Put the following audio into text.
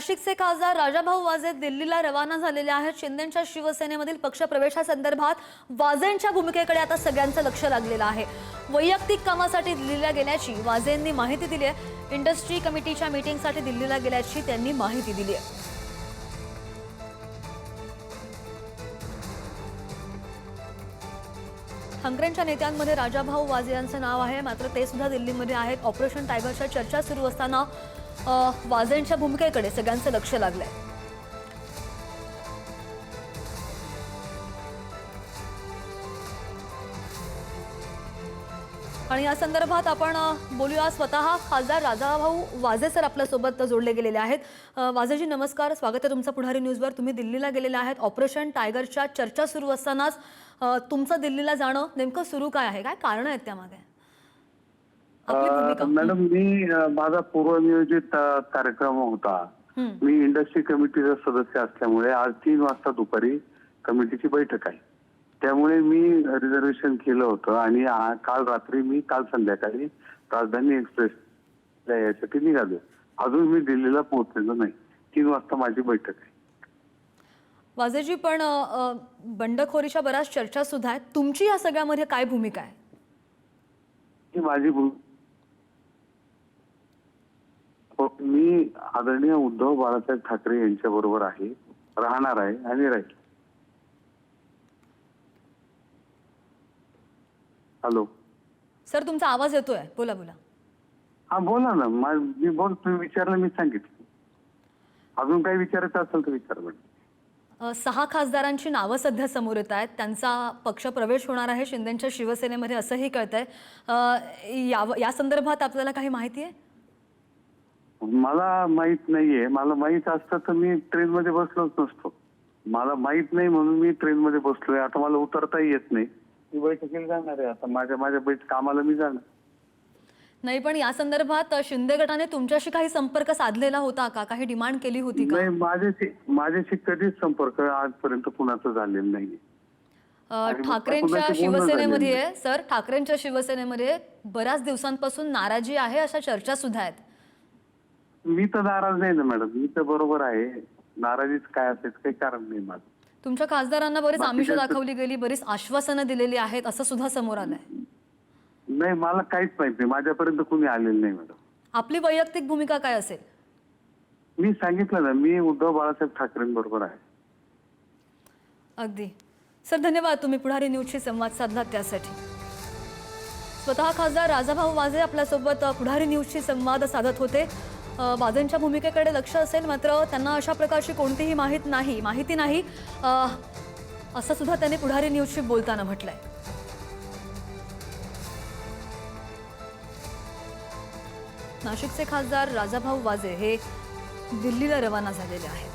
नाशिकचे खासदार राजाभाऊ वाजे दिल्लीला रवाना झालेले आहेत। शिंदेंच्या शिवसेनेमधील पक्षप्रवेशासंदर्भात वाजेंच्या भूमिकेकडे आता सगळ्यांचं लक्ष लागलेलं आहे। वैयक्तिक कामासाठी दिल्लीला गेल्याची वाजेंनी माहिती दिली आहे। इंडस्ट्री कमिटीच्या मीटिंगसाठी दिल्लीला गेल्याची त्यांनी माहिती दिली आहे। ठाकरेंच्या नेत्यांमध्ये राजाभाऊ वाजे यांचं नाव आहे, मात्र ते सुद्धा दिल्लीमध्ये आहेत। ऑपरेशन टायगरच्या चर्चा सुरू असताना वाजेंच्या भूमिकेकडे सगळ्यांचं लक्ष लागलंय। आणि या संदर्भात आपण बोलूया। स्वतः खासदार राजाभाऊ वाजे सर आपल्या सोबत जोडले गेलेले आहेत। वाजेजी नमस्कार, स्वागत आहे तुमचं पुढारी न्यूजवर। तुम्ही दिल्लीला गेलेले आहेत। ऑपरेशन टायगरच्या चर्चा सुरू असतानाच तुमचं दिल्लीला जाणं नेमकं सुरू काय आहे, काय कारण आहेत त्यामागे? आपली भूमिका मॅडम, मी माझा पूर्वनियोजित कार्यक्रम होता। मी इंडस्ट्री कमिटीचा सदस्य असल्यामुळे आज 3 वाजता दुपारी कमिटीची बैठक आहे, त्यामुळे मी रिझर्वेशन केलं होतं आणि काल संध्याकाळी राजधानी एक्सप्रेस यासाठी निघालो। अजून मी दिल्लीला पोहोचलेलो नाही। 3 वाजता माझी बैठक आहे। वाजेजी, पण बंडखोरीच्या बऱ्याच चर्चा सुद्धा आहेत। तुमची या सगळ्यामध्ये काय भूमिका आहे? मी आदरणीय उद्धव बाळासाहेब ठाकरे यांच्या बरोबर आहे, राहणार आहे आणि राहील। हॅलो सर, तुमचा आवाज येतोय, बोला बोला। हा बोला ना, मी बोल, तुम्ही विचारलं मी सांगितलं। अजून काही विचारायचं असेल तर विचार मॅडम। 6 खासदारांची नावं सध्या समोर येत आहेत। त्यांचा पक्ष प्रवेश होणार आहे शिंदेंच्या शिवसेनेमध्ये असंही कळतंय। या संदर्भात आपल्याला काही माहिती आहे? मला माहित नाहीये। मला माहित असतं तर मी ट्रेन मध्ये बसलोच नसतो। मला माहित नाही म्हणून मी ट्रेन मध्ये बसलोय। आता मला उतरताही येत नाही। मी बैठकीला जाणार आहे आता, माझ्या कामाला मी जाणार नाही। पण या संदर्भात शिंदे गटाने तुमच्याशी काही संपर्क साधलेला होता का? काही डिमांड केली होती का? नाही, माझ्याशी कधीच संपर्क आजपर्यंत कुणाचा झालेला नाहीये। ठाकरेंच्या शिवसेनेमध्ये सर, ठाकरेंच्या शिवसेनेमध्ये बऱ्याच दिवसांपासून नाराजी आहे अशा चर्चा सुद्धा आहेत। मी तर नाराज नाही ना मॅडम, मी तर बरोबर आहे। नाराजीच काय असेल काही कारण नाही माझं। तुमच्या खासदारांना बरीच आमिष दाखवली गेली, बरीच आश्वासनं दिलेली आहेत असं सुद्धा समोर आलंय। नाही, मला काहीच माहित नाही, माझ्यापर्यंत कुणी आलेलं नाही मॅडम। आपली वैयक्तिक भूमिका काय असेल? मी सांगितलं ना, मी उद्धव बाळासाहेब ठाकरेंबरोबर आहे। अगदी सर, धन्यवाद, तुम्ही पुढारी न्यूजशी संवाद साधला त्यासाठी। स्वतः खासदार राजाभाऊ वाजे आपल्यासोबत पुढारी न्यूजशी संवाद साधत होते। वाजेंच्या भूमिकेकडे लक्ष असेल, मात्र त्यांना अशा प्रकारची कोणतीही माहिती नाही असं सुद्धा त्यांनी पुढारी न्यूजशी बोलताना म्हटलंय। नाशिकचे खासदार राजाभाऊ वाजे हे दिल्लीला रवाना झालेले आहेत।